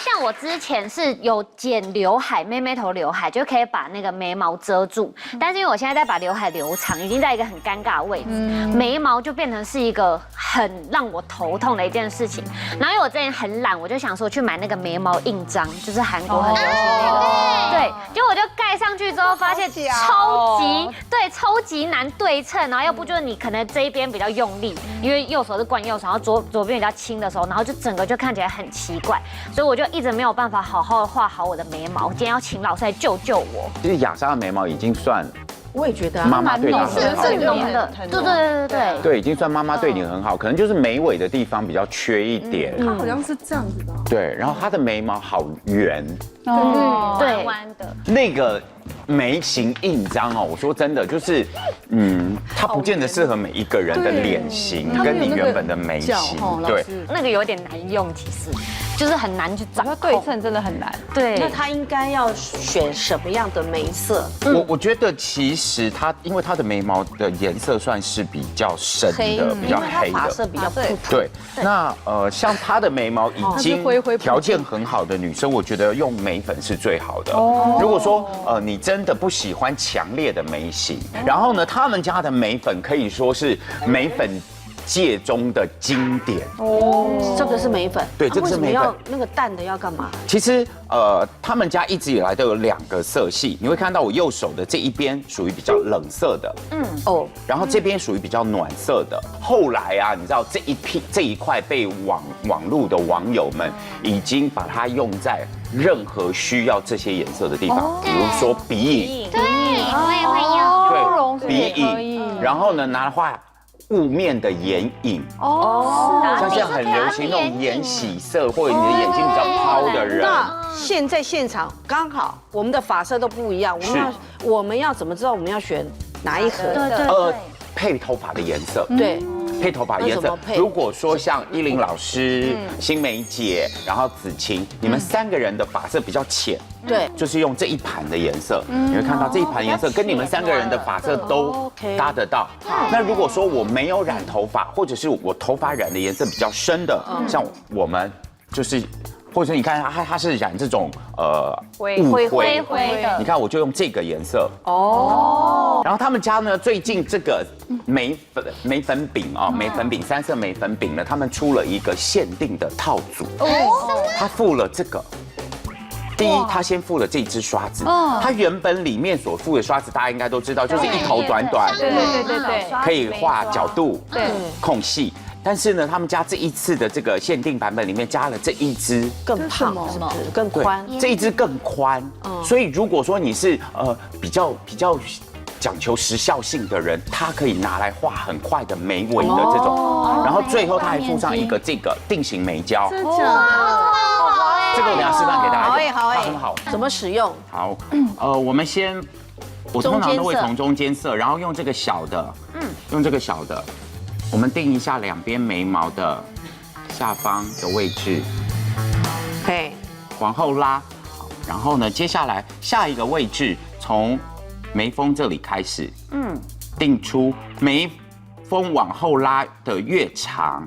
像我之前是有剪刘海，妹妹头刘海就可以把那个眉毛遮住，但是因为我现在在把刘海留长，已经在一个很尴尬的位置，眉毛就变成是一个很让我头痛的一件事情。然后因为我之前很懒，我就想说去买那个眉毛印章，就是韩国很流行那个，对，结果我就盖上去之后发现超级难对称，然后要不就是你可能这一边比较用力，因为右手是惯右手，然后左边比较轻的时候，然后就整个就看起来很奇怪，所以我就一直没有办法好好的画好我的眉毛。今天要请老师来救救我。其实雅莎的眉毛已经算，我也觉得妈妈对她很好，是浓的，对，对，已经算妈妈对你很好，可能就是眉尾的地方比较缺一点。它好像是这样子的。对，然后她的眉毛好圆，对，弯的那个眉形印章哦，我说真的，就是它不见得适合每一个人的脸型跟你原本的眉形，对，那个有点难用，其实就是很难去掌控，对称真的很难。对，那他应该要选什么样的眉色？我觉得其实它因为它的眉毛的颜色算是比较深的，比较黑发色的。比较不同。对，那像她的眉毛已经条件很好的女生，我觉得用眉粉是最好的。如果说你真的不喜欢强烈的眉形，然后呢，他们家的眉粉可以说是眉粉界中的经典。这个是眉粉。对，这个是眉粉。要那个淡的要干嘛？其实他们家一直以来都有2个色系，你会看到我右手的这一边属于比较冷色的，然后这边属于比较暖色的。后来啊，你知道这一块被网络的网友们已经把它用在任何需要这些颜色的地方，比如说鼻影，对，我也会用。对，鼻影，然后呢拿来画雾面的眼影，像现在很流行那种眼洗色，或者你的眼睛比较抛的人。那现在现场刚好我们的发色都不一样，我们要怎么知道我们要选哪一盒？配头发的颜色。对。配头发颜色，如果说像依林老师、新梅姐，然后子晴，你们3个人的发色比较浅，对，就是用这一盘的颜色，你会看到这一盘颜色跟你们3个人的发色都搭得到。那如果说我没有染头发，或者是我头发染的颜色比较深的，像我们就是。或者你看它是染这种灰的，你看我就用这个颜色然后他们家呢最近这个眉粉饼眉粉饼3色眉粉饼呢，他们出了一个限定的套组他附了这个。第一，他先附了这支刷子，他原本里面所附的刷子大家应该都知道，就是一头短短，对，可以画角度、空隙。但是呢，他们家这一次的这个限定版本里面加了这一支更胖，是不是更宽？这一支更宽，所以如果说你是比较讲求时效性的人，它可以拿来画很快的眉尾的这种。然后最后他还附上一个这个定型眉胶，这个我等下示范给大家用，它很好。怎么使用？好，我们我通常都会从中间色，然后用这个小的，用这个小的。我们定一下2边眉毛的下方的位置，往后拉，然后呢，接下来下一个位置从眉峰这里开始，定出眉峰往后拉的越长，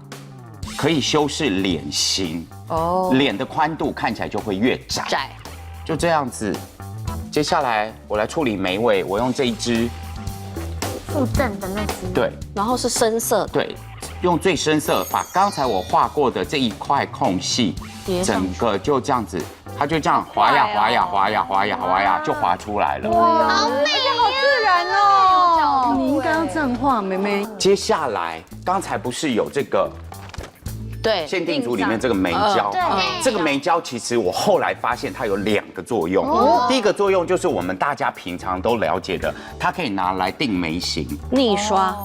可以修饰脸型，脸的宽度看起来就会越窄，就这样子。接下来我来处理眉尾，我用这一支。附赠的那支，对，然后是深色，对，用最深色把刚才我画过的这一块空隙，整个就这样子，它就这样滑呀，就滑出来了。哇，好美，好自然哦！你应该要这样画，妹妹。接下来，刚才不是有这个？对，限定组里面这个眉胶，这个眉胶其实我后来发现它有2个作用。第一个作用就是我们大家平常都了解的，它可以拿来定眉形，逆刷。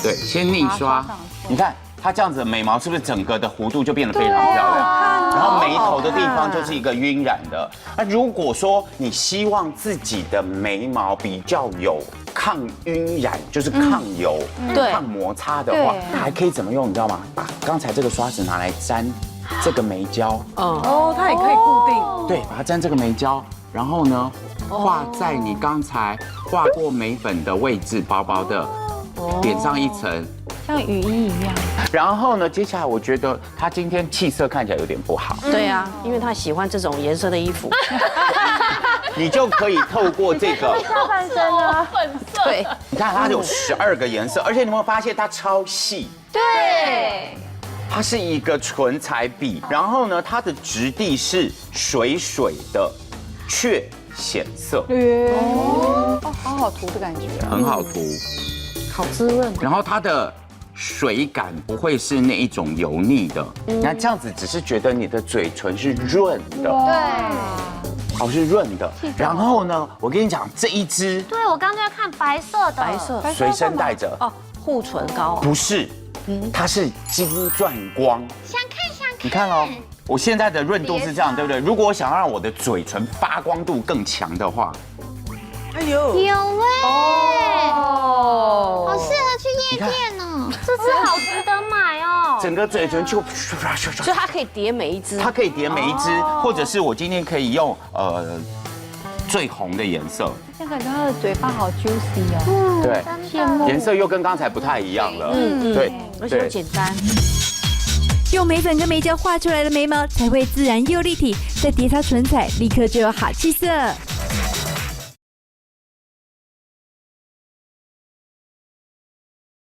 对，先逆刷。你看它这样子的眉毛是不是整个的弧度就变得非常漂亮？然后眉头的地方就是一个晕染的。那如果说你希望自己的眉毛比较有抗晕染，就是抗油、抗摩擦的话，还可以怎么用？你知道吗？把刚才这个刷子拿来沾这个眉胶，它也可以固定。对，把它沾这个眉胶，然后呢，画在你刚才画过眉粉的位置，薄薄的，点上一层，像雨衣一样。然后呢，接下来我觉得他今天气色看起来有点不好，对啊，因为他喜欢这种颜色的衣服。你就可以透过这个，下半身啊，粉色。对，你看它有12个颜色，而且你有没有发现它超细？对，它是一个唇彩笔，然后呢，它的质地是水水的雀显色，哦，好好涂的感觉啊。很好涂。好滋润。然后它的水感不会是那一种油腻的，那这样子只是觉得你的嘴唇是润的，哦，是润的。然后呢，我跟你讲，这一支对我刚刚在看白色的，白色随身带着，哦，护唇膏啊。不是，它是金钻光。想看，你看哦，我现在的润度是这样，对不对？如果我想让我的嘴唇发光度更强的话，哎呦，有哎，哦，好适合去夜店哦。这支好值得买哦。整个嘴唇就，所以它可以叠每一支。它可以叠每一支，或者是我今天可以用最红的颜色，那感觉他的嘴巴好 juicy 哦。对，羡慕。颜色又跟刚才不太一样了，对，而且又简单。用眉粉跟眉胶画出来的眉毛才会自然又立体，再叠擦唇彩，立刻就有好气色。